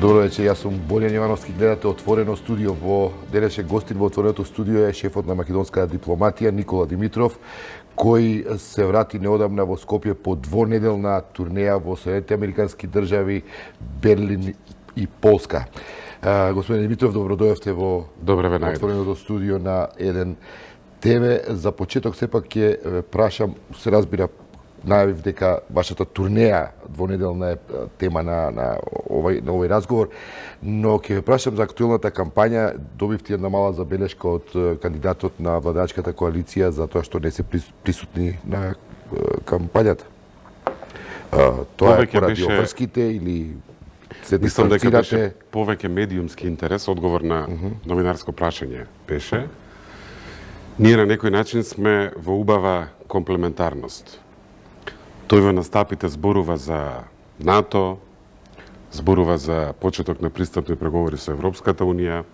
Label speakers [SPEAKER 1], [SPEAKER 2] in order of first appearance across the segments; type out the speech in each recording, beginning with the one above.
[SPEAKER 1] Добро вечер, јас сум Бојан Ивановски, гледате Отворено студио. Во денешен гостин во Отвореното студио е шефот на македонската дипломатија Никола Димитров, кој се врати неодамна во Скопје по двонеделна турнеја во Соединетите Американски држави, Берлин и Полска. Господин Димитров, добро дојавте во Отвореното студио на Еден ТВ. За почеток сепак ќе прашам, се разбира, најавив дека вашата турнеја двонеделна е тема на овој разговор, но ќе ве прашам за актуелната кампања. Добивте една мала забелешка од кандидатот на владачката коалиција за тоа што не се присутни на кампањата. Тоа е поради обврските или се дистанцирате?
[SPEAKER 2] Мислам дека беше повеќе медиумски интерес, одговор на новинарско прашање беше. Ние на некој начин сме во убава комплементарност. Тој во настапите зборува за НАТО, зборува за почеток на пристапни преговори со Европската Унија,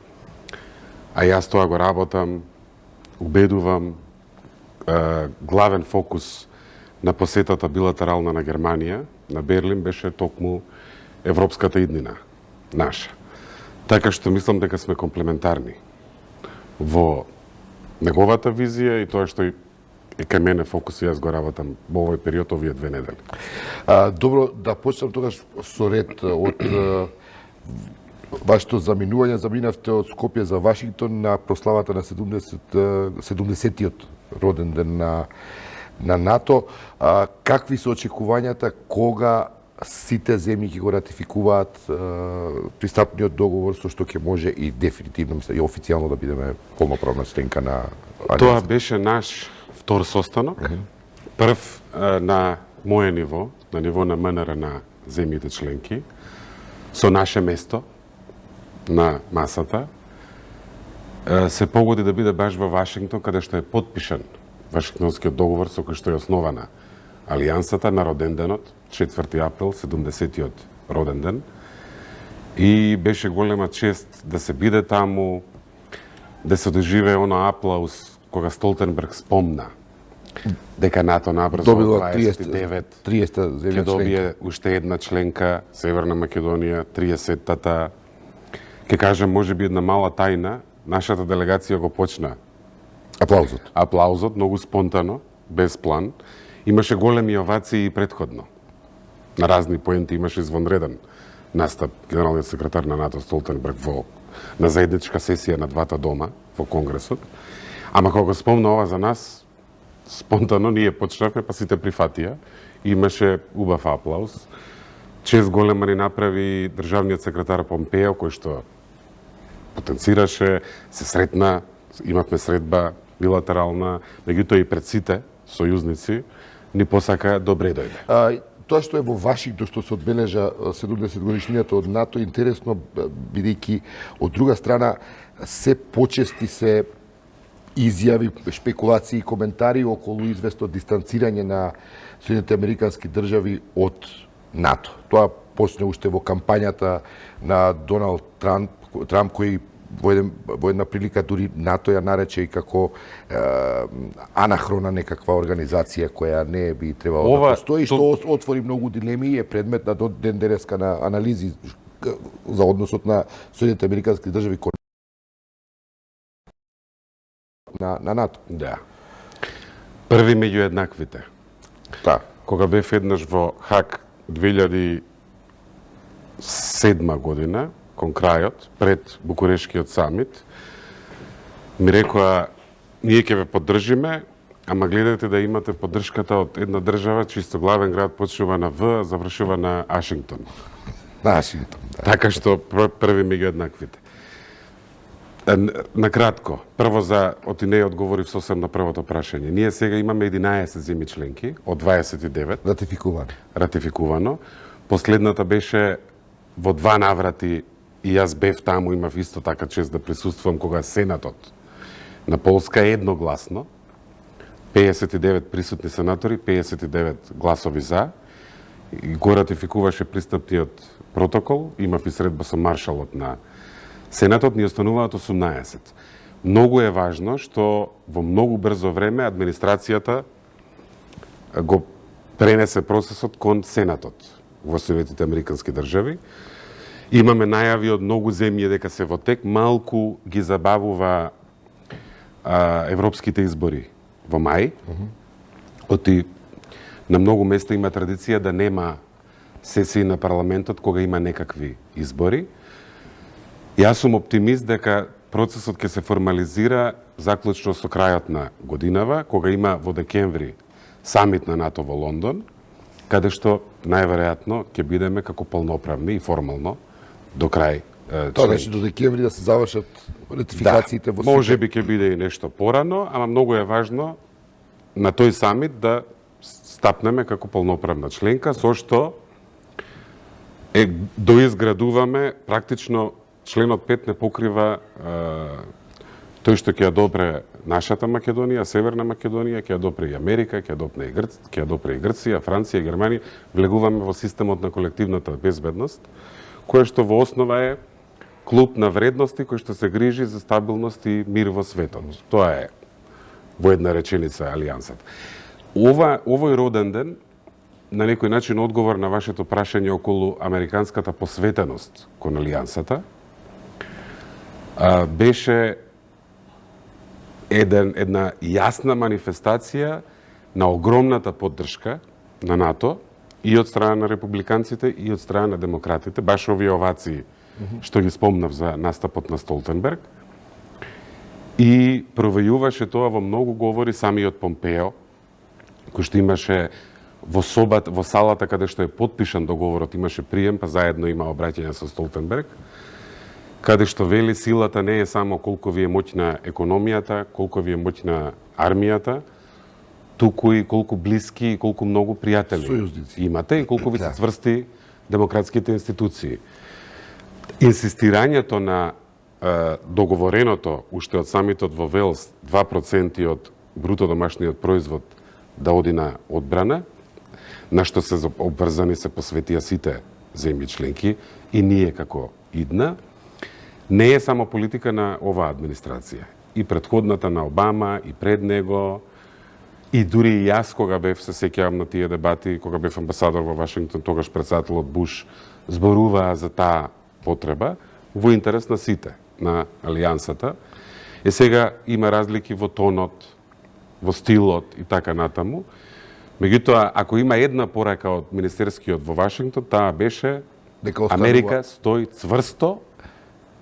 [SPEAKER 2] а јас тоа го работам, убедувам, главен фокус на посетата билатерална на Германија, на Берлин, беше токму европската иднина, наша. Така што мислам дека сме комплементарни во неговата визија и тоа што и кај мене фокус, јас го работам во овој период, овие 2 недели.
[SPEAKER 1] Добро, да почнам тогаш со ред од вашето заминавте од Скопје за Вашингтон на прославата на 70-тиот роден ден на НАТО. Какви се очекувањата кога сите земји ќе го ратификуваат пристапниот договор, со што ќе може и дефинитивно, мислам, и официјално да бидеме полноправна членка на Алијанса?
[SPEAKER 2] Тоа беше наш втор состанок, прв на моје ниво, на ниво на МНР на земјите членки, со наше место на масата, се погоди да биде баш во Вашингтон, каде што е подпишан Вашингтонскиот договор со кој што е основана Алијансата на роден денот, 4 април, 70-тиот роден ден. И беше голема чест да се биде таму, да се доживее оно аплауз кога Столтенберг спомна дека НАТО набрзо од 29 ќе добие уште една членка, Северна Македонија, 30-тата. Ке кажам, може би една мала тајна, нашата делегација го почна аплаузот, многу спонтано, без план. Имаше големи овации и предходно. На разни поенти имаше извонреден настап генералниот секретар на НАТО Столтенберг на заедничка сесија на двата дома во Конгресот. Ама кога го спомна ова за нас, спонтано ние почнавме, па сите прифатија. Имаше убав аплауз. Чест голема ни направи државниот секретар Помпео, кој што потенцираше, се сретна, имавме средба билатерална, меѓутоа и пред сите сојузници ни посака добре дојде.
[SPEAKER 1] Тоа што е во Вашингтон, што се одбележа 70 годишнината од НАТО, интересно, бидејќи од друга страна се почести се изјави, шпекулации и коментари околу известно дистанцирање на Соединетите Американски држави од НАТО. Тоа почне уште во кампањата на Доналд Трамп, кој во една прилика дури НАТО ја нарече и како анахрона некаква организација која не би требало да постои, што отвори многу дилеми и е предмет на ден денеска на анализи за односот на Соединетите Американски држави кон на НАТО.
[SPEAKER 2] Да. Први меѓу еднаквите.
[SPEAKER 1] Да.
[SPEAKER 2] Кога бев еднаш во Хаг 2007 година, кон крајот, пред Букурешкиот самит, ми рекоа, ние ќе ве поддржиме, ама гледате да имате поддршката од една држава, чисто главен град почнува на В, завршува на Ашингтон.
[SPEAKER 1] На Ашингтон, да.
[SPEAKER 2] Така што први меѓу еднаквите. Накратко, прво за Отинеј одговорив сосем на првото прашање. Ние сега имаме 11 земји членки од 29 ратификувано. Последната беше во 2 наврати и јас бев таму, имав исто така чест да присуствувам кога Сенатот на Полска е едногласно, 59 присутни сенатори, 59 гласови за, и го ратификуваше пристапниот протокол, имав и средба со маршалот на Сенатот, ни остануваат 18. Многу е важно што во многу брзо време администрацијата го пренесе процесот кон Сенатот во Соединетите Американски држави Имаме најави од многу земји дека се во тек, малку ги забавува европските избори во мај. Оти на многу места има традиција да нема сесии на парламентот кога има некакви избори. Јас сум оптимист дека процесот ќе се формализира заклучно со крајот на годинава, кога има во декември самит на НАТО во Лондон, каде што најверојатно ќе бидеме како полноправни и формално до крај
[SPEAKER 1] Тоа значи до декември да се завршат ратификациите во
[SPEAKER 2] може би ќе биде и нешто порано, ама многу е важно на тој самит да стапнеме како полноправна членка, со што доизградуваме практично членот 5 не покрива тој што ќе ја допре нашата Македонија, Северна Македонија, ќе ја допре и Америка, ќе ја допре и Грција, Франција, Германија, влегуваме во системот на колективната безбедност, кој што во основа е клуб на вредности кој што се грижи за стабилност и мир во светот. Тоа е во една реченица алијансата. Овој роден ден на некој начин одговор на вашето прашање околу американската посветеност кон алијансата беше една јасна манифестација на огромната поддршка на НАТО и од страна на републиканците и од страна на демократите, баш овие овации што ги спомнав за настапот на Столтенберг. И провејуваше тоа во многу говори самиот Помпео, кој што имаше во салата каде што е потпишан договорот, имаше прием, па заедно има обраќање со Столтенберг, каде што вели силата не е само колку ви е моќна економијата, колку ви е моќна армијата, туку и колку блиски и колку многу пријатели
[SPEAKER 1] сојузници
[SPEAKER 2] имате и колку ви се цврсти демократските институции. Инсистирањето на договореното уште од самитот во Велс 2% од бруто домашниот производ да оди на одбрана, на што се обврзани се посветија сите земји членки и ние како идна, не е само политика на оваа администрација. И претходната на Обама, и пред него, и дури и јас кога бев, се сеќавам на тие дебати, кога бев амбасадор во Вашингтон, тогаш председателот Буш зборуваа за таа потреба во интерес на сите, на алијансата. И сега има разлики во тонот, во стилот и така натаму. Меѓутоа, ако има една порака од Министерскиот во Вашингтон, таа беше Америка стои цврсто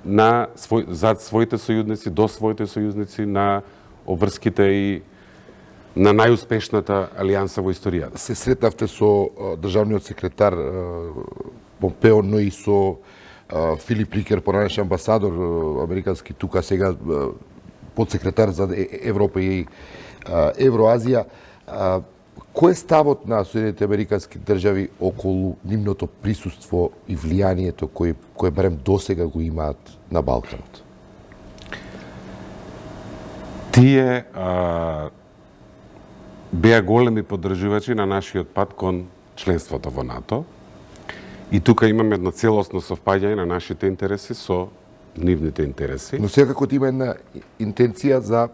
[SPEAKER 2] зад своите сојузници, до своите сојузници, на обврските и на најуспешната алијанса во историјата.
[SPEAKER 1] Се сретнавте со државниот секретар Помпео, но и со Филип Рикер, поранешен амбасадор американски тука, сега подсекретар за Европа и Евроазија. Кој е ставот на Соединените американски држави околу нивното присуство и влијанието кој барем досега го имаат на Балканот?
[SPEAKER 2] Тие беа големи поддржувачи на нашиот пат кон членството во НАТО. И тука имаме едно целосно совпаѓање на нашите интереси со нивните интереси.
[SPEAKER 1] Но секако има една интенција за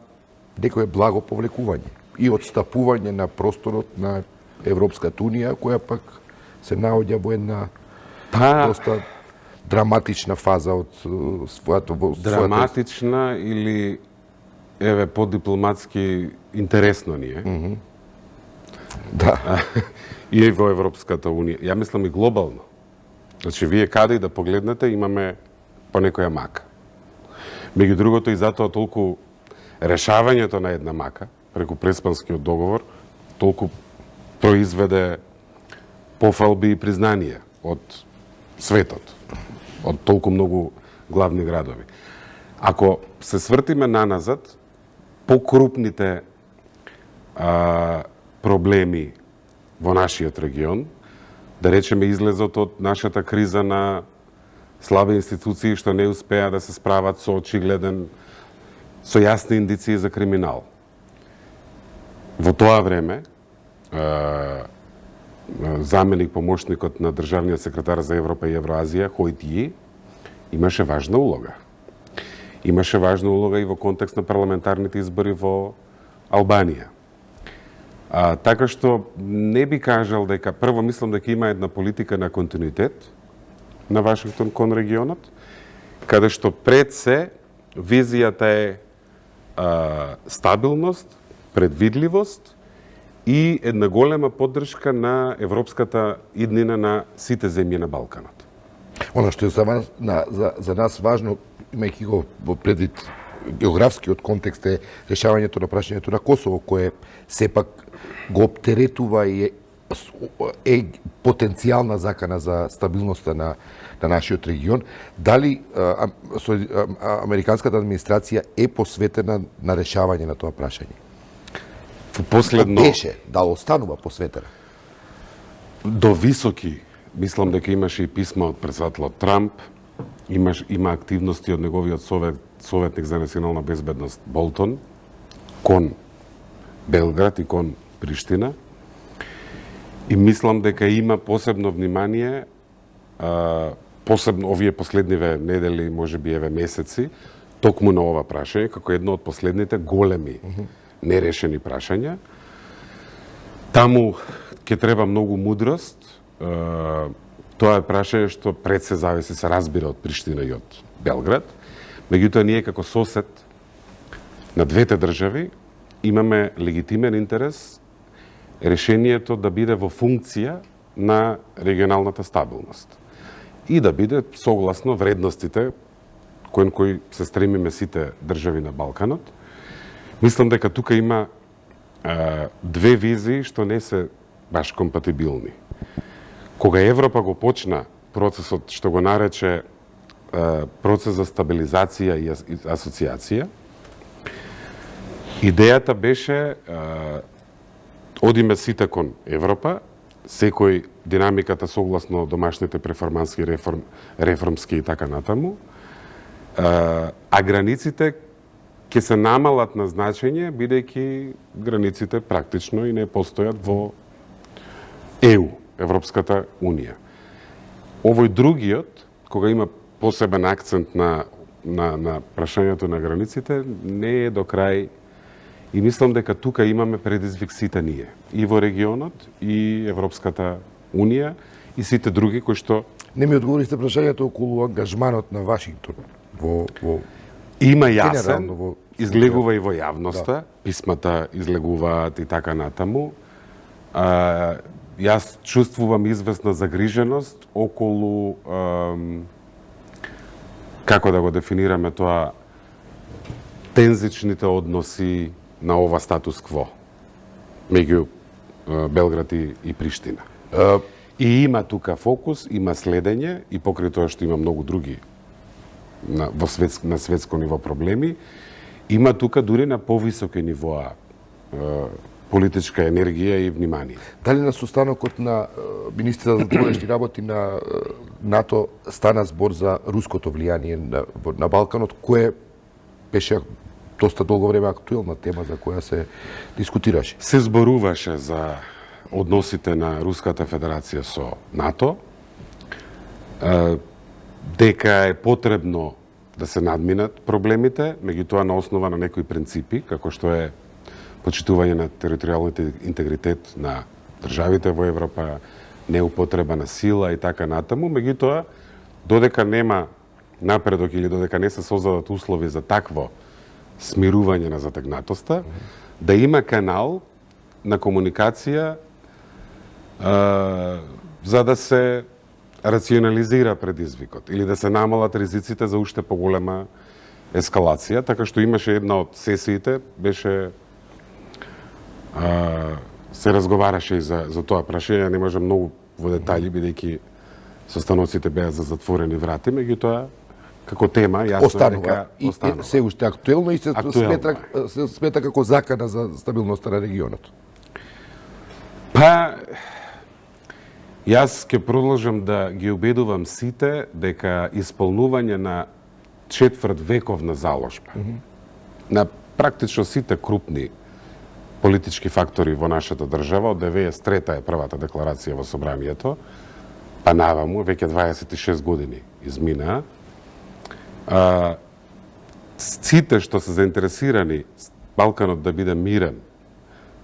[SPEAKER 1] некое благо повлекување и отстапување на просторот на Европската Унија, која пак се наоѓа во една доста драматична фаза од својата...
[SPEAKER 2] Драматична или, еве, подипломатски интересно ни е.
[SPEAKER 1] Да.
[SPEAKER 2] И во Европската Унија. Ја мислам и глобално. Значи, вие каде и да погледнете, имаме по некоја мака. Меѓу другото, и затоа толку решавањето на една мака, преку Преспанскиот договор, толку произведе пофалби и признанија од светот, од толку многу главни градови. Ако се свртиме наназад, покрупните проблеми во нашиот регион, да речеме излезот од нашата криза на слаби институции што не успеа да се справат со очигледен, со јасни индиции за криминал. Во тоа време, заменик помошникот на државниот секретар за Европа и Евроазија, Хојтији, имаше важна улога. Имаше важна улога и во контекст на парламентарните избори во Албанија. Така што не би кажал дека, прво мислам дека има една политика на континуитет, на Вашингтон кон регионот, каде што пред се визијата е стабилност, предвидливост и една голема поддршка на европската иднина на сите земји на Балканот.
[SPEAKER 1] Оно што е за нас важно, имајќи го во предвид географскиот контекст, е решавањето на прашањето на Косово, кое сепак го оптеретува и е потенцијална закана за стабилноста на нашиот регион. Дали американската администрација е посветена на решавање на тоа прашање?
[SPEAKER 2] Последно
[SPEAKER 1] Беше, да останува посветена.
[SPEAKER 2] До високи, мислам дека имаше и писма од председателот Трамп, има активности од неговиот советник за национална безбедност Болтон кон Белград и кон Приштина. И мислам дека има посебно внимание, посебно овие последниве недели, можеби еве месеци, токму на ова прашање, како едно од последните големи нерешени прашања. Таму ќе треба многу мудрост. Тоа е прашање што пред се зависи, се разбира од Приштина и од Белград. Меѓутоа, ние како сосед на двете држави имаме легитимен интерес решението да биде во функција на регионалната стабилност и да биде согласно вредностите кон кои се стремиме сите држави на Балканот. Мислам дека тука има две визии што не се баш компатибилни. Кога Европа го почна процесот што го нарече процес за стабилизација и асоциација, идејата беше одиме сите кон Европа, секој динамиката согласно домашните перформански реформски и така натаму, а границите ќе се намалат на значење, бидејќи границите практично и не постојат во ЕУ, Европската Унија. Овој другиот, кога има посебен акцент на прашањето на границите, не е до крај. И мислам дека тука имаме предизвик сите ние, и во регионот, и Европската Унија, и сите други кои што...
[SPEAKER 1] Не ми одговорите прашањето околу ангажманот на Вашингтон во
[SPEAKER 2] Има јасен, излегува и во јавноста, писмата излегуваат и така натаму. Јас чувствувам известна загриженост околу, како да го дефинираме тоа, тензичните односи на ова статус кво меѓу Белград и Приштина. И има тука фокус, има следење и покрај тоа што има многу други на светско ниво проблеми, има тука дури на повисоки нивоа политичка енергија и внимание.
[SPEAKER 1] Дали на состанокот на министрите за външни работи на НАТО стана збор за руското влијание на Балканот, кое беше доста долго време актуелна тема за која се дискутираше?
[SPEAKER 2] Се зборуваше за односите на Руската Федерација со НАТО, дека е потребно да се надминат проблемите, меѓутоа на основа на некои принципи, како што е почитување на територијалниот интегритет на државите во Европа, неупотреба на сила и така натаму, меѓутоа додека нема напредок или додека не се создадат услови за такво смирување на затегнатоста, да има канал на комуникација за да се рационализира предизвикот или да се намалат ризиците за уште поголема ескалација, така што имаше една од сесиите, беше се разговараше и за тоа прашање, не може многу во детали, бидејќи состаноците беа за затворени врати, меѓутоа како тема јасно е дека
[SPEAKER 1] останува. И се уште актуелно и се смета како закана за стабилноста на регионот.
[SPEAKER 2] Па, јас ќе продолжам да ги убедувам сите дека исполнување на четврт вековна заложба на практично сите крупни политички фактори во нашата држава, од 93-та е првата декларација во Собранието, па наваму, веќе 26 години изминаа, сите што се заинтересирани Балканот да биде мирен,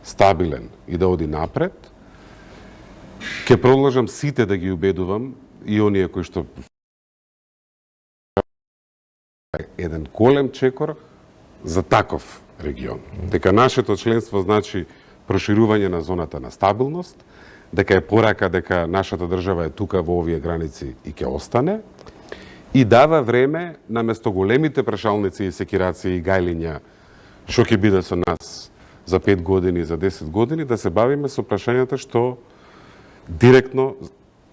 [SPEAKER 2] стабилен и да оди напред, ќе продолжам сите да ги убедувам и оние кои што еден голем чекор за таков регион. Дека нашето членство значи проширување на зоната на стабилност, дека е порака дека нашата држава е тука во овие граници и ќе остане, и дава време наместо големите прашалници и секирација и гајлиња што ќе биде со нас за 5 години, за 10 години, да се бавиме со прашањата што директно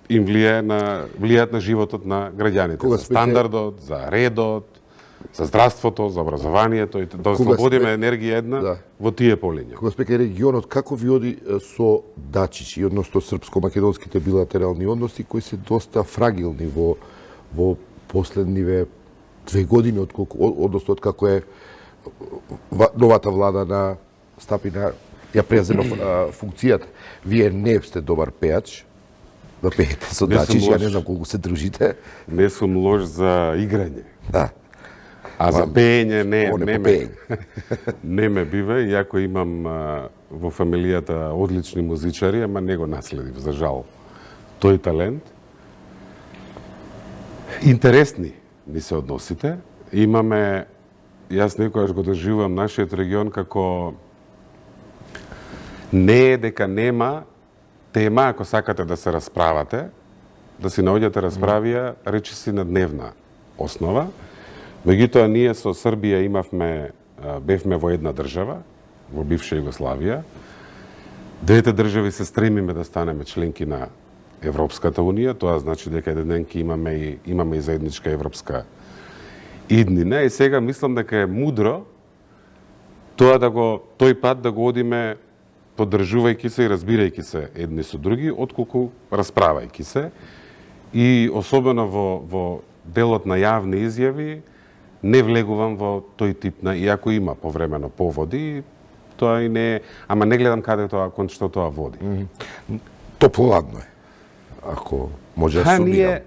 [SPEAKER 2] им влијаат на животот на граѓаните, за стандардот, за редот, за здравството, за образованието и да ослободиме енергија една во тие полиња.
[SPEAKER 1] Кога спека регионот, како ви оди со Дачич и односно српско-македонските билатерални односи кои се доста фрагилни во последниве 2 години односно од како е новата влада на Стапина ја презема функцијата. Вие не сте добар пеач, да пеете со Дачич, ја не знам колку се дружите.
[SPEAKER 2] Не сум лош за играње.
[SPEAKER 1] Да.
[SPEAKER 2] А за пеење не ме бива, иако имам во фамилијата одлични музичари, ама не го наследив, за жал, тој талент. Интересни ни се односите. Имаме, јас некојаш го доживувам нашиот регион како не е дека нема тема, ако сакате да се расправате, да си наоѓате расправија, речиси на дневна основа. Меѓутоа, ние со Србија бевме во една држава, во бивша Југославија. Двете држави се стремиме да станеме членки на Европската унија, тоа значи дека еден ден ќе имаме и заедничка европска иднина, и сега мислам дека е мудро тој пат да го одиме поддржувајќи се и разбирајќи се едни со други, отколку расправајќи се. И особено во делот на јавни изјави, не влегувам во тој тип на, иако има повремено поводи, тоа и не, ама не гледам кон што тоа води.
[SPEAKER 1] Топлоладно е, ако може да сумирам.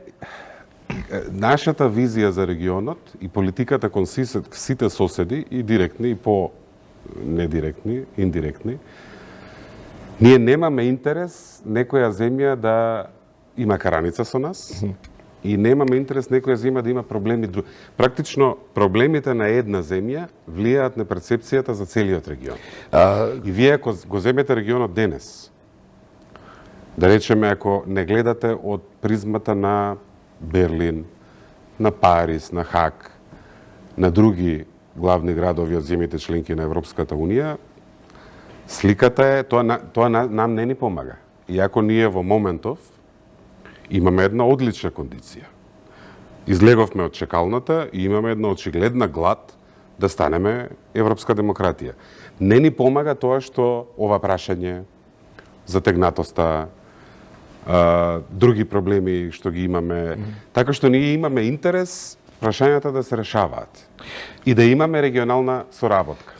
[SPEAKER 2] Нашата визија за регионот и политиката кон сите соседи, и директни, и по недиректни, индиректни, ние немаме интерес некоја земја да има караница со нас, и немаме интерес некоја земја да има проблеми. Практично, проблемите на една земја влијаат на перцепцијата за целиот регион. И вие, ако го земете регионот денес, да речеме, ако не гледате од призмата на Берлин, на Париз, на Хаг, на други главни градови од земјите членки на Европската унија, сликата е, тоа нам не ни помага. Иако ние во моментов имаме една одлична кондиција. Излеговме од чекалната и имаме една очигледна глад да станеме европска демократија. Не ни помага тоа што ова прашање, затегнатоста, други проблеми што ги имаме, така што ние имаме интерес прашањата да се решаваат и да имаме регионална соработка.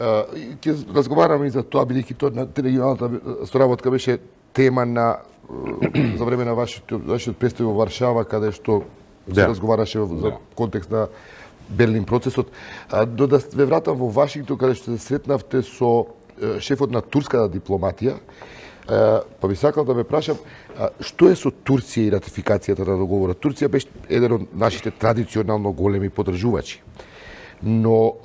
[SPEAKER 1] Ќе разговараме и за тоа, бидејќи регионалната соработка беше тема за време на вашиот престој во Варшава, каде што се разговараше за контекст на Берлин процесот. Но да ве вратам во Вашингтон, каде што се сретнавте со шефот на турската дипломатија, па би сакал да ме прашам, што е со Турција и ратификацијата на договорот? Турција беше еден од нашите традиционално големи поддржувачи. Но,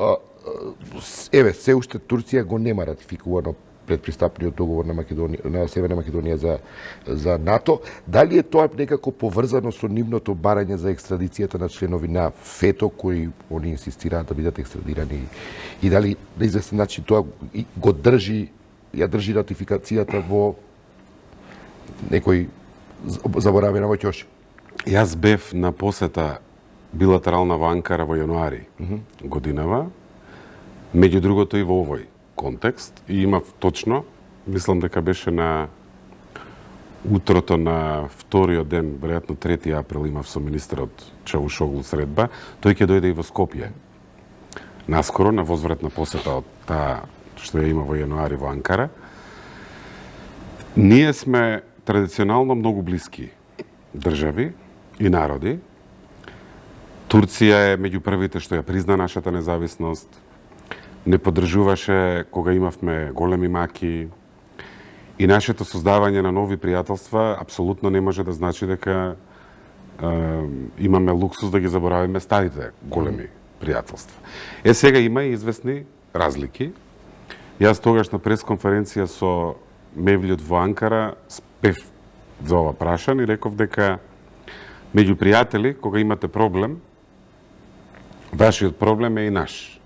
[SPEAKER 1] се уште Турција го нема ратификувано предпристапниот договор на Северна Македонија за НАТО. Дали е тоа некако поврзано со нивното барање за екстрадицијата на членови на ФЕТО, кои они инсистираат да бидат екстрадирани, и дали на известен начин тоа го држи ратификацијата во некој заборавена во ќош?
[SPEAKER 2] Јас бев на посета билатерална во Анкара во јануари годинава, меѓу другото и во овој контекст, и имав точно, мислам дека беше на утрото на вториот ден, веројатно 3 април, имав со министерот Чавушоглу средба, тој ќе дојде и во Скопје. Наскоро, на возвратна посета од таа што ја има во јануари во Анкара. Ние сме традиционално многу блиски држави и народи. Турција е меѓу првите што ја призна нашата независност, не поддржуваше кога имавме големи маки, и нашето создавање на нови пријателства апсолутно не може да значи дека имаме луксус да ги заборавиме старите големи пријателство. Сега има и известни разлики. Јас тогаш на пресконференција со Мевлјот во Анкара спев за ова прашање и реков дека меѓу пријатели, кога имате проблем, вашиот проблем е и наш.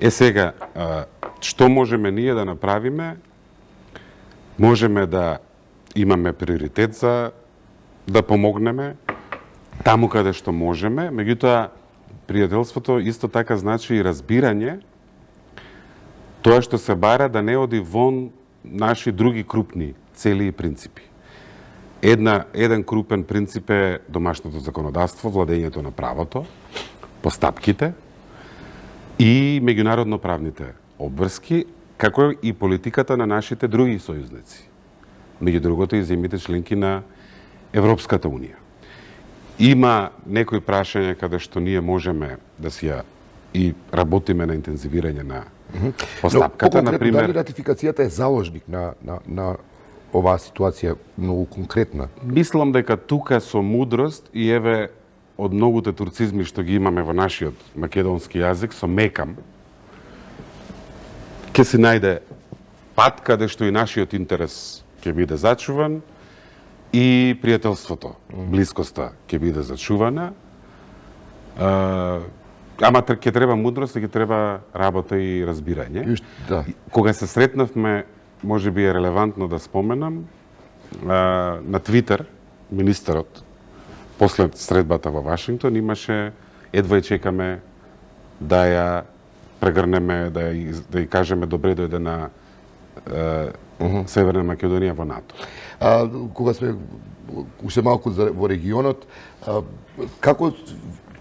[SPEAKER 2] Сега, што можеме ние да направиме? Можеме да имаме приоритет за да помогнеме таму каде што можеме, меѓутоа пријателството исто така значи и разбирање тоа што се бара да не оди вон наши други крупни цели и принципи. Еден крупен принцип е домашното законодавство, владењето на правото, постапките и меѓународно-правните обврски, како и политиката на нашите други сојузници. Меѓу другото и земјите членки на Европската Унија. Има некои прашања каде што ние можеме да си ја и работиме на интензивирање на постапката, например.
[SPEAKER 1] Дали ратификацијата е заложник на оваа ситуација многу конкретна?
[SPEAKER 2] Мислам дека тука со мудрост и еве од многуте турцизми што ги имаме во нашиот македонски јазик, со мекам, ќе се најде пат каде што и нашиот интерес ќе биде зачуван и пријателството, блискоста ќе биде зачувана. Ама ќе треба мудрост и ќе треба работа и разбирање.
[SPEAKER 1] Да.
[SPEAKER 2] Кога се сретнавме, може би е релевантно да споменам, на Твитер, министерот, после средбата во Вашингтон, имаше едва и чекаме да ја прегрнеме, да ја кажеме добре дојде на Северна Македонија во НАТО.
[SPEAKER 1] Кога сме уште малку во регионот,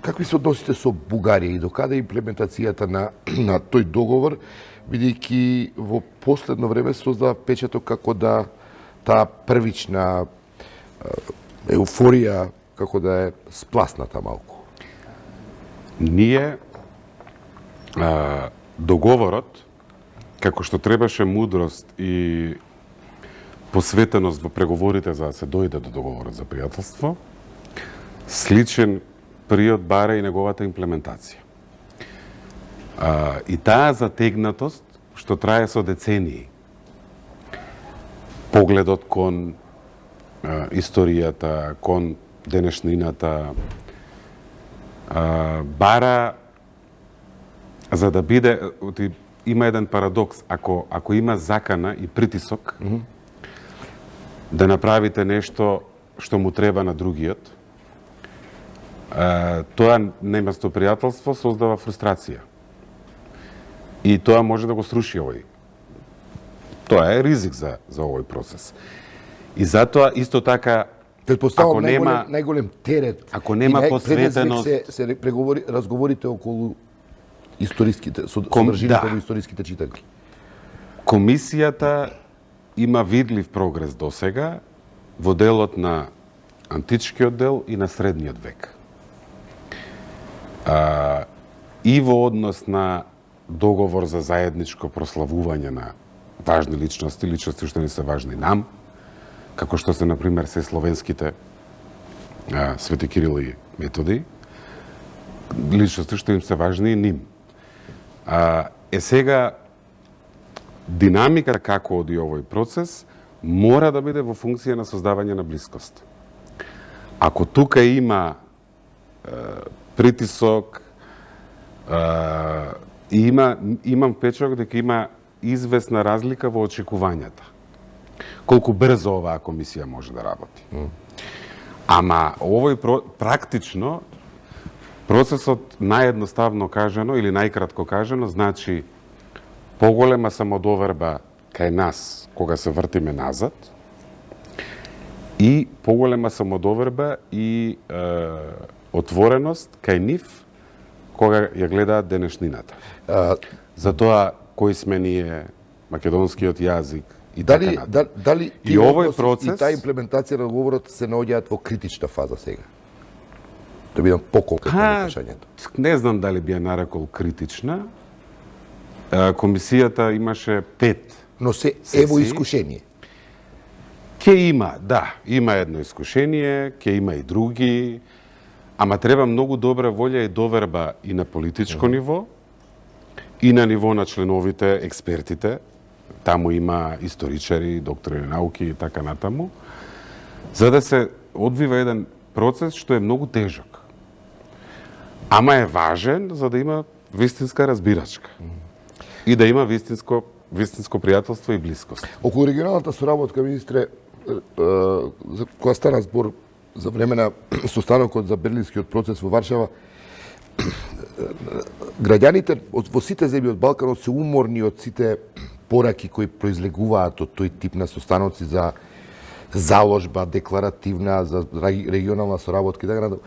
[SPEAKER 1] какви се односите со Бугарија и докаде имплементацијата на тој договор, бидејќи во последно време се создава впечаток како да таа првична еуфорија како да е спласната малку?
[SPEAKER 2] Ние договорот, како што требаше мудрост и посветеност во преговорите за да се дојде до договорот за пријателство, сличен период бара и неговата имплементација. И таа затегнатост што трае со децении. Погледот кон историјата, кон денешнината, бара за да биде, има еден парадокс, ако има закана и притисок да направите нешто што му треба на другиот, тоа неместо пријателство создава фрустрација. И тоа може да го сруши овој. Тоа е ризик за овој процес. И затоа исто така
[SPEAKER 1] Предпоставам најголем терет.
[SPEAKER 2] Ако нема посветеност,
[SPEAKER 1] се разговорите околу историските содржината во историските читалки.
[SPEAKER 2] Комисијата има видлив прогрес досега во делот на античкиот дел и на средниот век. И во однос на договор за заедничко прославување на важни личности што не се важни нам, како што се, например, се словенските Свети Кирил и Методи, личности што им се важни и ним. Сега, динамиката како оди овој процес мора да биде во функција на создавање на блискост. Ако тука има притисок, имам впечаток дека има известна разлика во очекувањата. Колку брзо оваа комисија може да работи. Ама овој практично процесот наједноставно кажано или најкратко кажано значи поголема самодоверба кај нас кога се вртиме назад и поголема самодоверба и отвореност кај нив кога ја гледаат денешнината. Затоа кои сме ние, македонскиот јазик и така натаму.
[SPEAKER 1] Дали
[SPEAKER 2] и овој процес
[SPEAKER 1] и таа имплементација на договорот се наоѓаат во критична фаза сега? Да бидам поконкретно на прашањето.
[SPEAKER 2] Не знам дали би ја нарекол критична. Комисијата имаше 5.
[SPEAKER 1] Но е во искушение.
[SPEAKER 2] Ќе има, да, има едно искушение, ќе има и други. Ама треба многу добра волја и доверба и на политичко ниво, и на ниво на членовите, експертите. Таму има историчари, доктори на науки и така натаму, за да се одвива еден процес што е многу тежок. Ама е важен за да има вистинска разбирачка. И да има вистинско пријателство и блискост.
[SPEAKER 1] Околу регионалната соработка, министре, за која стана збор за време на состанокот за Берлинскиот процес во Варшава, граѓаните во сите земји од Балканот се уморни од сите пораки кои произлегуваат од тој тип на состаноци за заложба, декларативна, за регионална соработка и така натаму.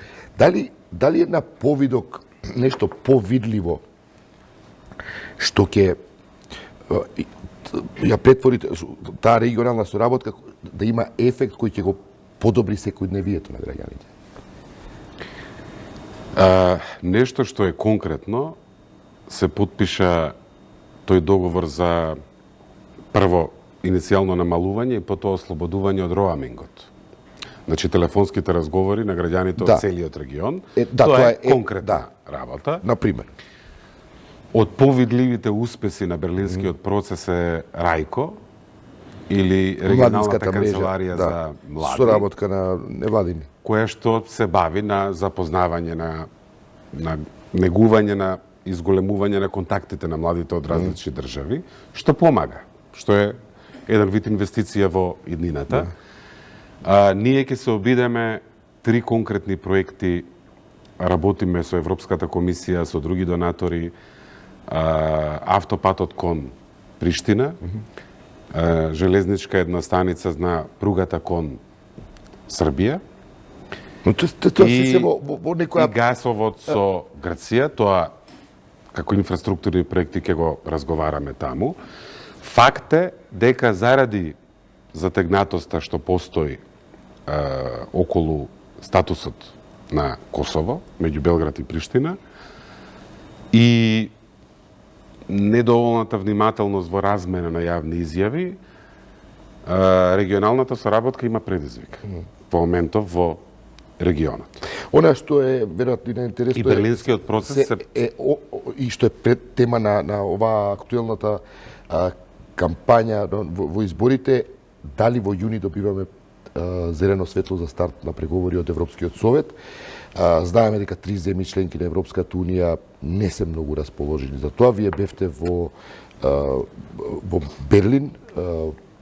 [SPEAKER 1] Дали една повидок, нешто повидливо, што ќе ја претвори таа регионална соработка да има ефект кој ќе го подобри секојдневието на граѓаните?
[SPEAKER 2] Нешто што е конкретно, се потпиша тој договор за прво иницијално намалување и потоа ослободување од роамингот. Значи, телефонските разговори на граѓаните од целиот регион. Тоа е конкретна работа.
[SPEAKER 1] Например.
[SPEAKER 2] Од повидливите успеси на Берлинскиот процес е Рајко, или регионалната канцеларија за млади.
[SPEAKER 1] Соработка на невладини.
[SPEAKER 2] Која што се бави на запознавање, на негување, на изголемување на контактите на младите од различни држави, што помага, што е еден вид инвестиција во иднината. Ние ќе се обидеме 3 конкретни проекти, работиме со Европската комисија, со други донатори, автопатот кон Приштина, железничка една станица на пругата кон Србија, и гасовод со Грција, тоа како инфраструктурни проекти ќе го разговараме таму. Факт е дека заради затегнатоста што постои околу статусот на Косово, меѓу Белград и Приштина, и недоволната внимателност во размена на јавни изјави, регионалната соработка има предизвик во моментов во регионот.
[SPEAKER 1] Она што е веројатно интересно
[SPEAKER 2] и Берлинскиот процес
[SPEAKER 1] и што е пред тема на оваа актуелната кампања во изборите, дали во јуни добиваме зелено светло за старт на преговори од Европскиот совет. Знаеме дека 3 земји членки на Европската унија не се многу расположени за тоа. Вие бевте во Берлин,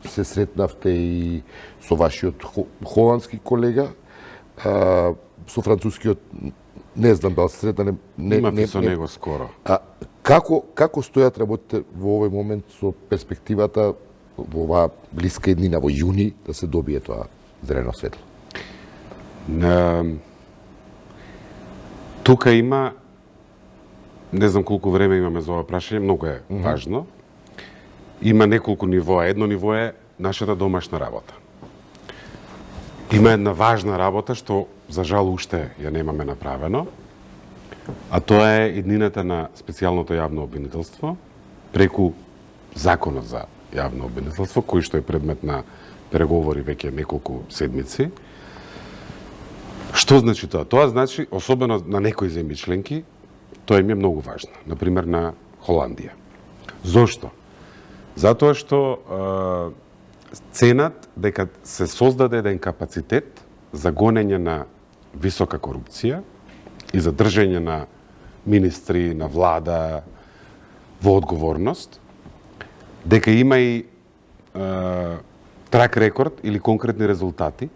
[SPEAKER 1] се сретнавте и со вашиот холандски колега, со францускиот не знам дали се сретнале,
[SPEAKER 2] имавме со него скоро.
[SPEAKER 1] Како стојат работите во овој момент со перспективата во оваа блиска еднина во јуни да се добие тоа зелено светло?
[SPEAKER 2] Тука има, не знам колку време имаме за ова прашање, многу е важно. Има неколку нивоа. Едно ниво е нашата домашна работа. Има една важна работа што за жал уште ја немаме направено, а тоа е еднината на специјалното јавно обвинителство преку законот за јавно обвинителство, кој што е предмет на преговори веќе неколку седмици. Што значи тоа? Тоа значи, особено на некои земји членки, тоа им е многу важно. Например, на Холандија. Зошто? Затоа што ценат дека се создаде еден капацитет за гонење на висока корупција и за држење на министри, на влада во одговорност, дека има и трак рекорд или конкретни резултати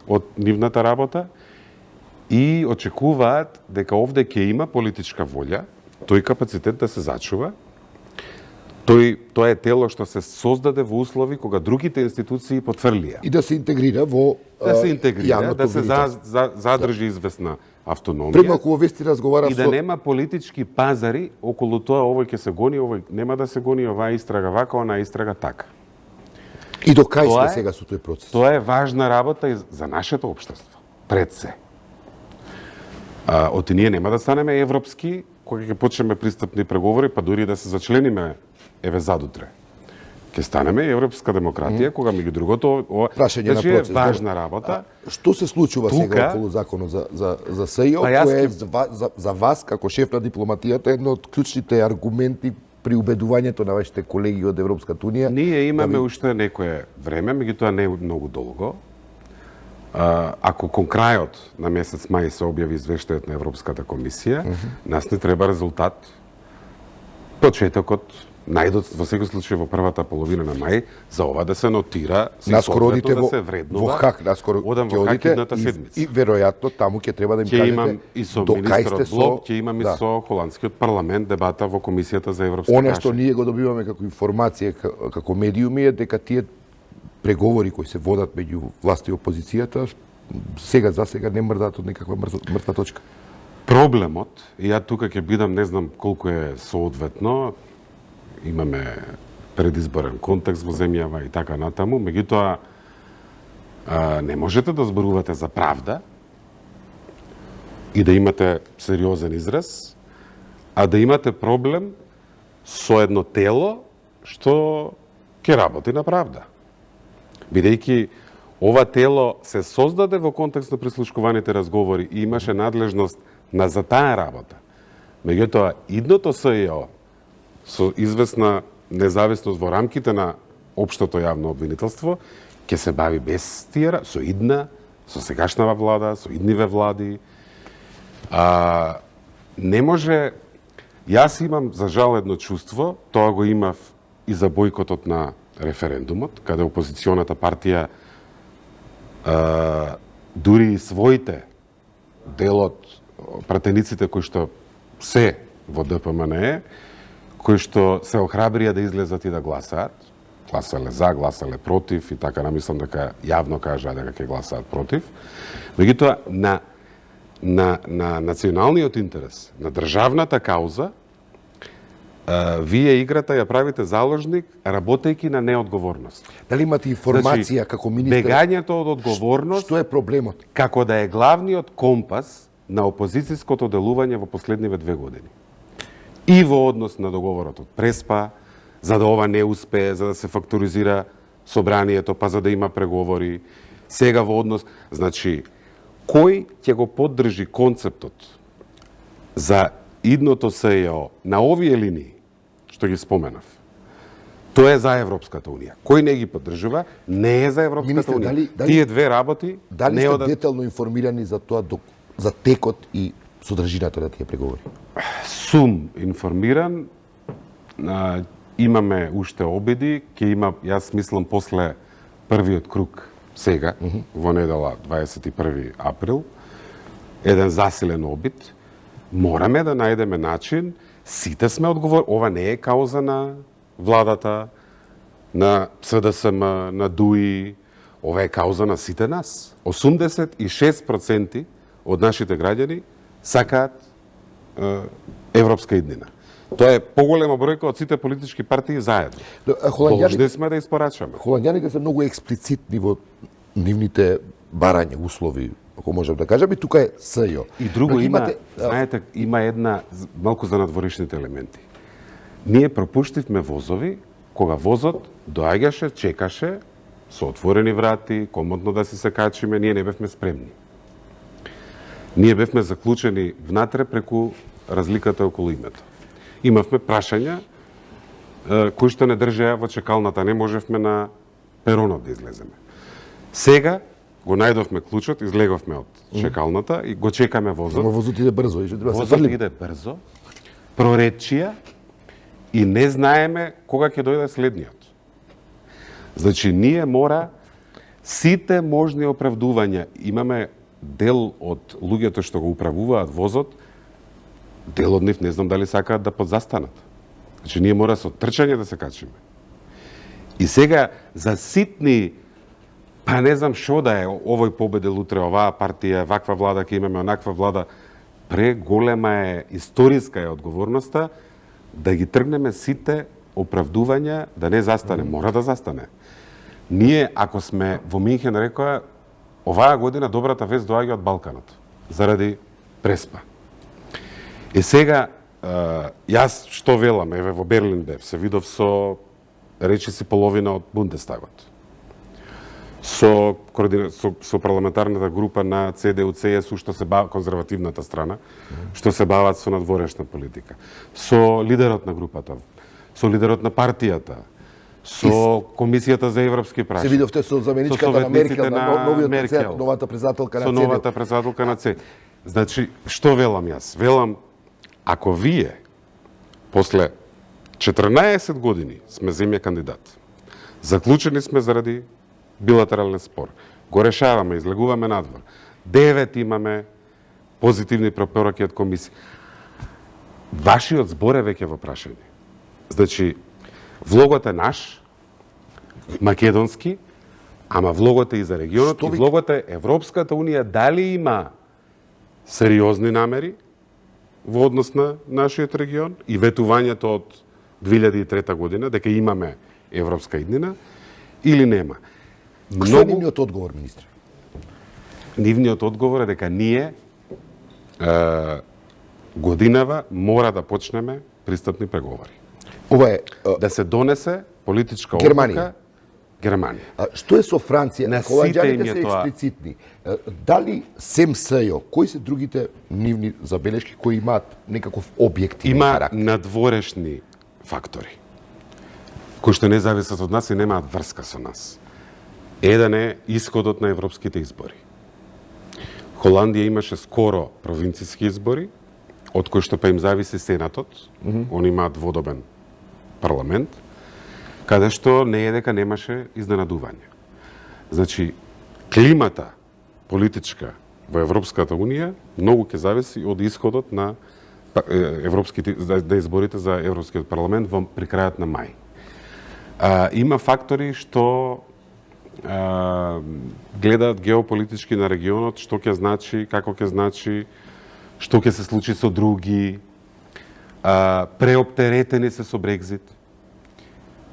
[SPEAKER 2] од нивната работа и очекуваат дека овде ќе има политичка волја, тој капацитет да се зачува. Тоа е тело што се создаде во услови кога другите институции потврлија.
[SPEAKER 1] И да се интегрира во
[SPEAKER 2] да се задржи известна автономија.
[SPEAKER 1] Премалку во вести разговара
[SPEAKER 2] и да нема политички пазари околу тоа, овој ќе се гони, овој нема да се гони, оваа истрага вака, онаа истрага така.
[SPEAKER 1] И до кај сме сега со тој процес?
[SPEAKER 2] Тоа е важна работа и за нашето општество, пред се. Оти ние нема да станеме европски, кога ќе почнеме пристапни преговори, па дури да се зачлениме еве задутре. ќе станеме европска демократија, кога меѓу другото
[SPEAKER 1] Прашање на
[SPEAKER 2] значи,
[SPEAKER 1] процес.
[SPEAKER 2] е важна работа.
[SPEAKER 1] Што се случува
[SPEAKER 2] Тука-
[SPEAKER 1] сега околу законот за СЈО,
[SPEAKER 2] Па јас
[SPEAKER 1] кој е
[SPEAKER 2] ќе-
[SPEAKER 1] за вас како шеф на дипломатијата едно од клучните аргументи при убедувањето на вашите колеги од Европската унија?
[SPEAKER 2] Ние имаме уште некое време, меѓутоа не многу долго. Ако кон крајот на месец мај се објави извештајот на Европската комисија, нас не треба резултат почетокот, најдот во секој случај во првата половина на мај, за ова да се нотира,
[SPEAKER 1] Наскоро одите
[SPEAKER 2] да се
[SPEAKER 1] во
[SPEAKER 2] вреднува.
[SPEAKER 1] Хак, наскоро
[SPEAKER 2] Одам
[SPEAKER 1] ќе
[SPEAKER 2] во Хак
[SPEAKER 1] одите
[SPEAKER 2] идната седмица.
[SPEAKER 1] и веројатно таму ќе треба да им
[SPEAKER 2] Ќе
[SPEAKER 1] кажете
[SPEAKER 2] имам и со
[SPEAKER 1] до кај
[SPEAKER 2] министерот
[SPEAKER 1] сте
[SPEAKER 2] Блок, ќе имам и
[SPEAKER 1] да.
[SPEAKER 2] со холандскиот парламент дебата во Комисијата за европски
[SPEAKER 1] Оне што
[SPEAKER 2] прашања.
[SPEAKER 1] ние го добиваме како информација како медиуми е дека тие преговори кои се водат меѓу власт и опозицијата за сега не мрдат од некаква мртва точка.
[SPEAKER 2] Проблемот, и ја тука ќе бидам, не знам колку е соодветно, имаме предизборен контекст во земјава и така натаму, меѓутоа не можете да зборувате за правда и да имате сериозен израз, а да имате проблем со едно тело што ќе работи на правда. Бидејќи ова тело се создаде во контекст на прислушкуваните разговори и имаше надлежност за таа работа. Меѓутоа, идното СЈО со известна независност во рамките на општото јавно обвинителство ќе се бави без тие, со идна, со сегашнава влада, со идниве влади. Не може. Јас имам за жал едно чувство, тоа го имав и за бойкотот на референдумот, каде опозиционата партија дури и своите делот пратениците кои што се во ДПМНЕ, кои што се охрабрија да излезат и да гласаат, гласале за, гласале против и така намислам дека јавно кажаа дека ќе гласаат против. Меѓутоа на националниот интерес, на државната кауза, вие играта ја правите заложник работејќи на неодговорност.
[SPEAKER 1] Дали имате информација како министер?
[SPEAKER 2] Бегањето од одговорност
[SPEAKER 1] Што е проблемот?
[SPEAKER 2] како да е главниот компас на опозицијското делување во последниве 2 години. И во однос на договорот од Преспа, за да ова не успее, за да се факторизира собранието, па за да има преговори. Сега во однос, значи, кој ќе го поддржи концептот за идното СЈО на овие линии, што ги споменав? Тоа е за Европската унија. Кој не ги поддржува, не е за Европската
[SPEAKER 1] Министер,
[SPEAKER 2] унија.
[SPEAKER 1] дали-
[SPEAKER 2] Тие две работи
[SPEAKER 1] Дали
[SPEAKER 2] не
[SPEAKER 1] сте
[SPEAKER 2] одат...
[SPEAKER 1] детално информирани за тоа за текот и содржината на тие преговори?
[SPEAKER 2] Сум информиран, имаме уште обиди, ќе има, јас мислам, после првиот круг сега, во недела 21 април, еден засилен обид. Мораме да најдеме начин, сите сме одговорни, ова не е кауза на владата, на СДСМ, на ДУИ, ова е кауза на сите нас. 86% од нашите граѓани сакаат европска иднина. Тоа е поголема бројка од сите политички партии заедно. Должни сме да испорачаме.
[SPEAKER 1] Холандјаните се многу експлицитни во нивните барања, услови, ако можам да кажам, и тука е СЈО.
[SPEAKER 2] И друго
[SPEAKER 1] Имате,
[SPEAKER 2] знаете, има една малку за надворешните елементи. Ние пропуштивме возови кога возот доаѓаше, чекаше со отворени врати, комодно да се качиме, ние не бевме спремни. Ние бевме заклучени внатре преку разликата околу името. Имавме прашања кои што не држеа во чекалната, не можевме на перонот да излеземе. Сега го најдовме клучот, излеговме од чекалната и го чекаме возот.
[SPEAKER 1] Возот иде брзо, и треба да се
[SPEAKER 2] Возот
[SPEAKER 1] фрлим.
[SPEAKER 2] иде брзо, проречија и не знаеме кога ќе дојде следниот. Значи, ние мора сите можни оправдувања, имаме дел од луѓето што го управуваат возот, дел од нив не знам дали сакаат да подзастанат. Значи, ние мора со трчање да се качиме. И сега, за ситни, па не знам шо да е, овој победил утре, оваа партија, ваква влада ќе имаме, онаква влада, преголема е, историска е одговорноста, да ги тргнеме сите оправдувања да не застане. Мора да застане. Ние, ако сме во Минхен, рекоа, оваа година добрата вест доаѓа од Балканот, заради Преспа. И сега, јас што велам, еве во Берлин бев, се видов со речиси половина од Бундестагот. Со парламентарната група на CDU-CSU, што се бава конзервативната страна, што се бават со надворешна политика. Со лидерот на групата, со лидерот на партијата, со Комисијата за европски прашања.
[SPEAKER 1] Се видовте со заменичката на Меркел, на новиот председател, новата председателка на
[SPEAKER 2] со
[SPEAKER 1] CDU.
[SPEAKER 2] новата председателка на CDU. Значи, што велам јас? Велам, ако вие после 14 години сме земја кандидат, заклучени сме заради билатерален спор, го решаваме, излегуваме надвор, 9 имаме позитивни препораки од комисија. Вашиот збор е веќе во прашање. Значи, влогот е наш, македонски, ама влогот е и за регионот, и влогот е Европската Унија дали има сериозни намери во однос на нашиот регион и ветувањето од 2003 година дека имаме европска иднина или нема.
[SPEAKER 1] Што е нивниот одговор, министре?
[SPEAKER 2] Нивниот одговор е дека ние годинава мора да почнеме пристапни преговори.
[SPEAKER 1] Ова е
[SPEAKER 2] Да се донесе политичка
[SPEAKER 1] Германија.
[SPEAKER 2] одлука Германија.
[SPEAKER 1] Што е со Франција?
[SPEAKER 2] На
[SPEAKER 1] Холанѓаните
[SPEAKER 2] сите им
[SPEAKER 1] се
[SPEAKER 2] е тоа.
[SPEAKER 1] експлицитни. Дали СМСЈ, кои се другите нивни забелешки кои имаат некаков објективен
[SPEAKER 2] Има
[SPEAKER 1] карактер?
[SPEAKER 2] надворешни фактори кои што не зависат од нас и немаат врска со нас. Еден е исходот на европските избори. Холандија имаше скоро провинцијски избори, од кои што па им зависи Сенатот, они имаат водобен парламент, каде што не е дека немаше изненадување. Значи, климата политичка во Европската Унија многу ќе зависи од исходот на европските да изборите за Европскиот парламент во при крајот на мај. Има фактори што гледаат геополитички на регионот, што ќе значи, како ќе значи, што ќе се случи со други, преоптеретени се со Брекзит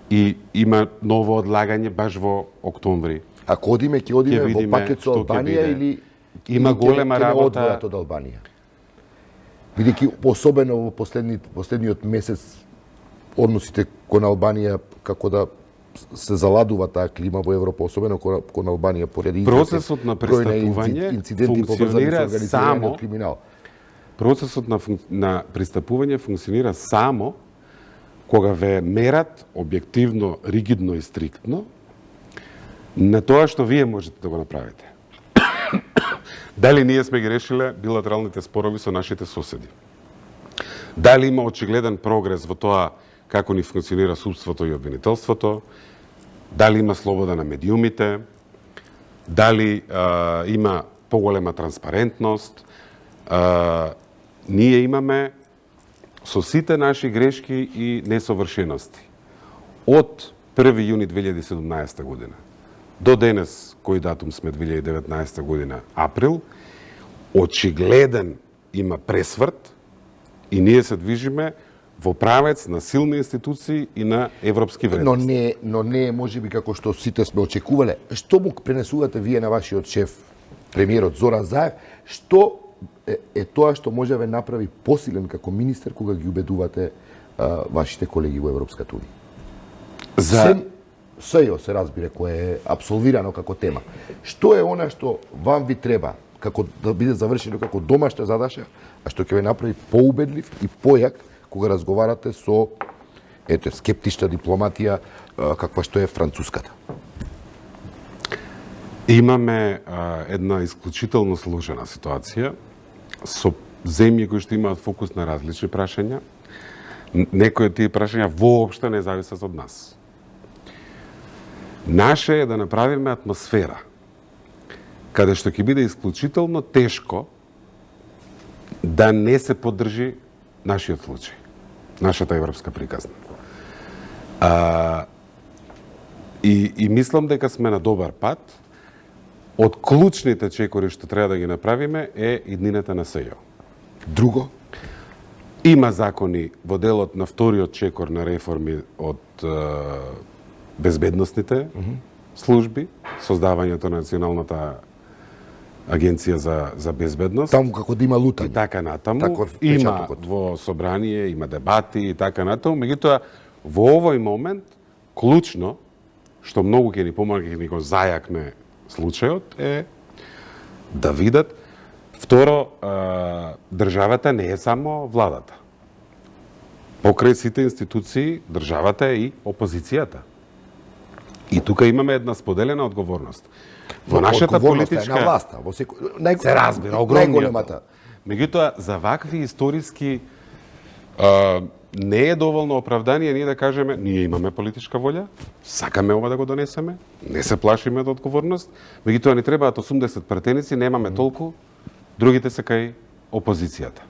[SPEAKER 2] и има ново одлагање баш во октомври.
[SPEAKER 1] Ако одиме, ќе одиме во
[SPEAKER 2] видиме
[SPEAKER 1] пакет со
[SPEAKER 2] што ќе
[SPEAKER 1] Албанија
[SPEAKER 2] биде.
[SPEAKER 1] или
[SPEAKER 2] Има голема
[SPEAKER 1] ќе не
[SPEAKER 2] работа.
[SPEAKER 1] одвојат од Албанија? Бидејќи особено во последниот месец односите кон Албанија како да се заладува таа клима во Европа, особено кон Албанија поради
[SPEAKER 2] Процесот на
[SPEAKER 1] бројни
[SPEAKER 2] пристапување
[SPEAKER 1] инциденти поврзани со
[SPEAKER 2] функционира само
[SPEAKER 1] организираниот криминал.
[SPEAKER 2] Процесот на пристапување функционира само кога ве мерат објективно, ригидно и стриктно на тоа што вие можете да го направите. Дали ние сме ги решиле билатералните спорови со нашите соседи? Дали има очигледен прогрес во тоа како ни функционира судството и обвинителството? Дали има слобода на медиумите? Дали има поголема транспарентност? Ние имаме со сите наши грешки и несовршености. Од 1. јуни 2017 година до денес, кој датум сме 2019 година, април, очигледен има пресврт и ние се движиме во правец на силни институции и на европски вредности.
[SPEAKER 1] Но не можеби како што сите сме очекувале. Што му пренесувате вие на вашиот шеф, премиерот Зоран Заев, што е тоа што може да ве направи посилен како министер кога ги убедувате вашите колеги во Европската Унија? СЈ се разбира, кое е абсолвирано како тема. Што е она што вам ви треба како да биде завршено како домашна задача, а што ќе ве направи поубедлив и појак кога разговарате со скептична дипломатија каква што е француската?
[SPEAKER 2] Имаме една исклучително сложена ситуација со земји кои што имаат фокус на различни прашања. Некои од тие прашања воопшто не зависат од нас. Наше е да направиме атмосфера каде што ќе биде исклучително тешко да не се поддржи нашиот случај, нашата европска приказна. И мислам дека сме на добар пат. Од клучните чекори што треба да ги направиме е иднината на СЈ.
[SPEAKER 1] Друго?
[SPEAKER 2] Има закони во делот на вториот чекор на реформи од безбедносните служби, создавањето на Националната агенција за безбедност.
[SPEAKER 1] Таму како да има лутање.
[SPEAKER 2] И така натаму.
[SPEAKER 1] Таков
[SPEAKER 2] Има
[SPEAKER 1] печатокот.
[SPEAKER 2] во собрание, има дебати и така натаму. Меѓутоа, во овој момент, клучно, што многу ќе ни помага, ќе ни го зајакне случајот, е да видат. Второ, државата не е само владата. Покрај сите институции, државата е и опозицијата. И тука имаме една споделена одговорност. Во нашата политичка...
[SPEAKER 1] е на власта, во
[SPEAKER 2] се разбира, огромниот.
[SPEAKER 1] најголемата.
[SPEAKER 2] Меѓутоа, за вакви историски не е доволно оправдание ние да кажеме, ние имаме политичка волја, сакаме ова да го донесеме, не се плашиме од одговорност, меѓутоа ни требаат 80 пратеници, немаме толку, другите се кај опозицијата.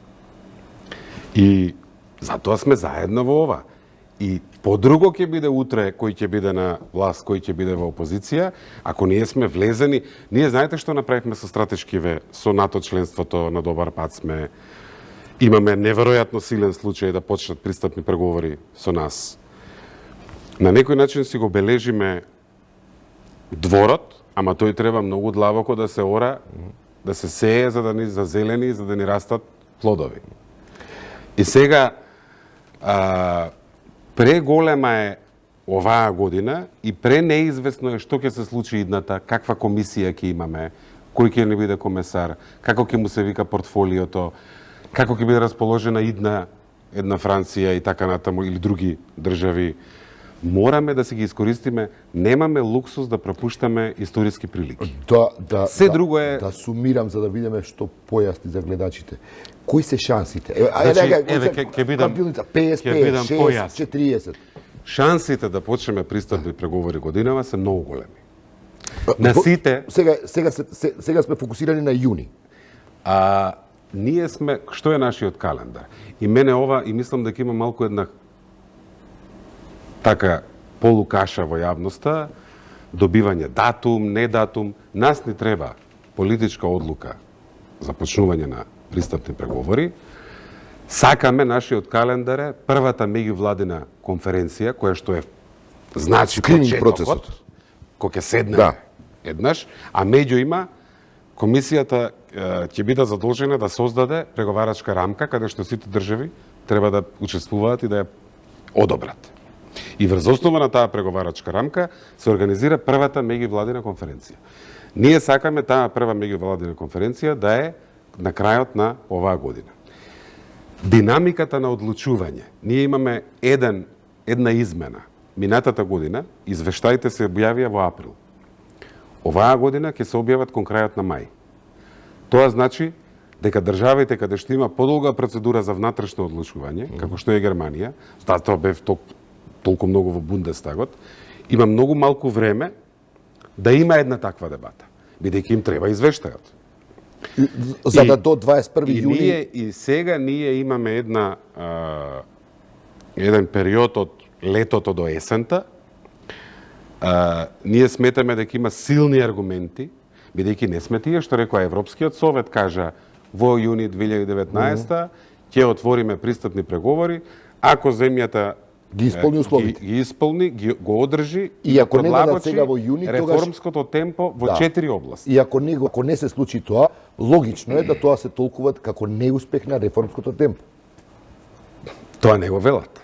[SPEAKER 2] И затоа сме заедно во ова. И подруго ќе биде утре кој ќе биде на власт, кој ќе биде во опозиција, ако ние сме влезени, ние знаете што направивме со стратешкиве, со НАТО членството, на добар пат сме. Имаме неверојатно силен случај да почнат пристапни преговори со нас. На некој начин си го бележиме дворот, ама тој треба многу длабоко да се ора, да се сее за да ни зазелени, за да ни растат плодови. И сега преголема е оваа година и пренеизвестно е што ќе се случи идната, каква комисија ќе имаме, кој ќе ни биде комесар, како ќе му се вика портфолиото, како ќе биде расположена една Франција и така натаму или други држави. Мораме да си ги искористиме, немаме луксус да пропуштаме историски прилики. Се друго е...
[SPEAKER 1] Да сумирам за да видиме што појасни за гледачите. Кои се шансите?
[SPEAKER 2] Ќе бидам
[SPEAKER 1] 55, 6, 40.
[SPEAKER 2] Шансите да почнеме пристапни преговори годинава се многу големи. На сите...
[SPEAKER 1] Сега сме фокусирани на јуни.
[SPEAKER 2] Ние сме... Што е нашиот календар? И мене ова, и мислам дека има малку една така полукаша во јавноста, добивање датум, не датум. Нас не треба политичка одлука за почнување на пристапни преговори. Сакаме нашиот календар е првата меѓувладина конференција, која што е значи
[SPEAKER 1] процесот,
[SPEAKER 2] кој ќе седне еднаш, а меѓу има комисијата ќе биде задолжена да создаде преговарачка рамка каде што сите држави треба да учествуваат и да ја одобрат. И врз основа на таа преговарачка рамка се организира првата меѓувладина конференција. Ние сакаме таа прва меѓувладина конференција да е на крајот на оваа година. Динамиката на одлучување. Ние имаме една измена. Минатата година извештаите се објавија во април. Оваа година ќе се објават кон крајот на мај. Тоа значи дека државите каде што има подолга процедура за внатрешно одлучување, како што е Германија, затоа бев толку многу во Бундестагот, има многу малку време да има една таква дебата, бидејќи им треба извештајот.
[SPEAKER 1] За да до 21 јуни...
[SPEAKER 2] И сега ние имаме еден период од летото до есента. Ние сметаме дека има силни аргументи, бидејќи не сме тие што рекоа Европскиот совет, кажа во јуни 2019 ќе отвориме пристапни преговори, ако земјата
[SPEAKER 1] ги исполни условите.
[SPEAKER 2] Ги исполни, го одржи
[SPEAKER 1] и ако не дадат сега во јуни,
[SPEAKER 2] реформското темпо во 4 области.
[SPEAKER 1] И ако не се случи тоа, логично е да тоа се толкува како неуспех на реформското темпо.
[SPEAKER 2] Тоа не го велат.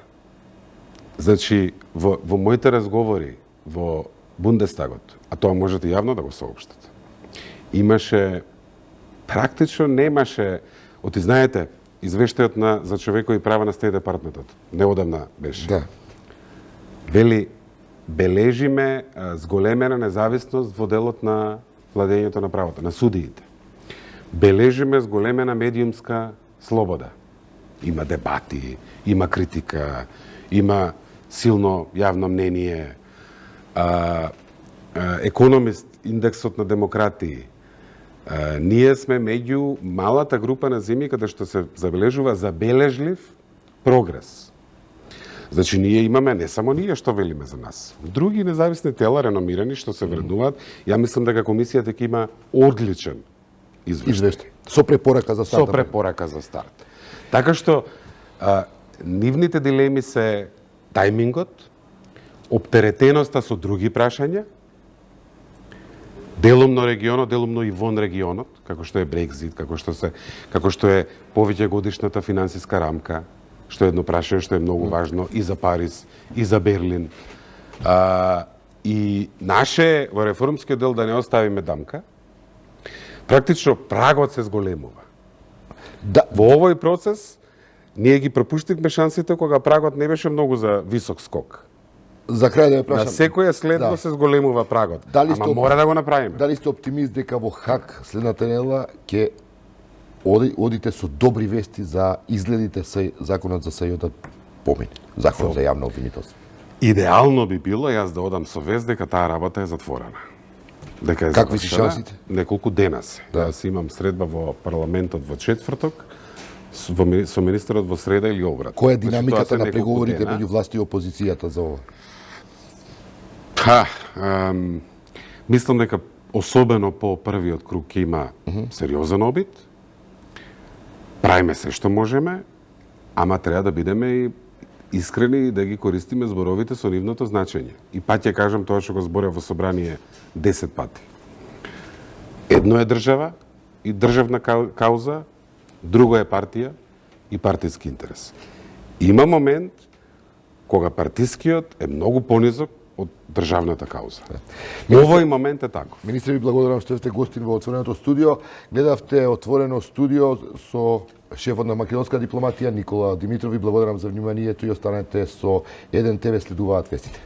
[SPEAKER 2] Значи, во моите разговори во Бундестагот, а тоа можете јавно да го соопштите, имаше, практично немаше, знаете, извештајот за човекови права на Стейт Департментот, неодамна беше.
[SPEAKER 1] Да.
[SPEAKER 2] Вели, бележиме зголемена независност во делот на владењето на правото, на судиите. Бележиме зголемена медиумска слобода. Има дебати, има критика, има силно јавно мнение, Економист, индексот на демократии. Ние сме меѓу малата група на земји каде што се забележува забележлив прогрес. Значи, ние имаме, не само ние што велиме за нас, други независни тела, реномирани, што се вреднуваат. Ја мислам дека комисијата ќе има одличен извештај.
[SPEAKER 1] Со препорака за старт.
[SPEAKER 2] Со препорака за старт. Така што, нивните дилеми се тајмингот, оптеретеноста со други прашања, делумно регионот, делумно и вон регионот, како што е Брекзит, како што е повеќе годишната финансиска рамка, што е едно прашање што е многу важно и за Париз, и за Берлин. И наше во реформскиот дел да не оставиме дамка, практично прагот се зголемува.
[SPEAKER 1] Да,
[SPEAKER 2] Во овој процес ние ги пропуштивме шансите кога прагот не беше многу за висок скок.
[SPEAKER 1] за крај да ја
[SPEAKER 2] На
[SPEAKER 1] прашам.
[SPEAKER 2] секоја следно
[SPEAKER 1] Да.
[SPEAKER 2] се зголемува прагот.
[SPEAKER 1] Дали
[SPEAKER 2] Ама
[SPEAKER 1] сте
[SPEAKER 2] мора да го направиме.
[SPEAKER 1] Дали сте оптимист дека во ХАК следната недела ќе одите со добри вести за изгледите законот за СЈО да помине, закон за јавно обвинителство?
[SPEAKER 2] Идеално би било јас да одам со вест дека таа работа е затворена. Дека е
[SPEAKER 1] Какви се
[SPEAKER 2] завршена.
[SPEAKER 1] шансите?
[SPEAKER 2] Неколку дена се.
[SPEAKER 1] Да.
[SPEAKER 2] Јас имам средба во парламентот во четврток, со министерот во среда или обрат.
[SPEAKER 1] Која е
[SPEAKER 2] Значи, тоа
[SPEAKER 1] динамиката
[SPEAKER 2] се
[SPEAKER 1] на
[SPEAKER 2] неколку
[SPEAKER 1] преговорите
[SPEAKER 2] дена.
[SPEAKER 1] меѓу власти и опозицијата за ова?
[SPEAKER 2] Мислам дека особено по првиот круг ќе има сериозен обид. Правиме се што можеме, ама треба да бидеме и искрени и да ги користиме зборовите со нивното значење. И пак ќе кажам тоа што го зборев во собрание 10 пати. Едно е држава и државна кауза, друго е партија и партиски интерес. Има момент кога партискиот е многу понизок од државната кауза. Овој момент е таков.
[SPEAKER 1] Министре, ви благодарам што сте гостин во Отвореното студио. Гледавте Отворено студио со шефот на македонска дипломатија Никола Димитров. Ви благодарам за вниманието и останете со 1 ТВ, следуваат вестите.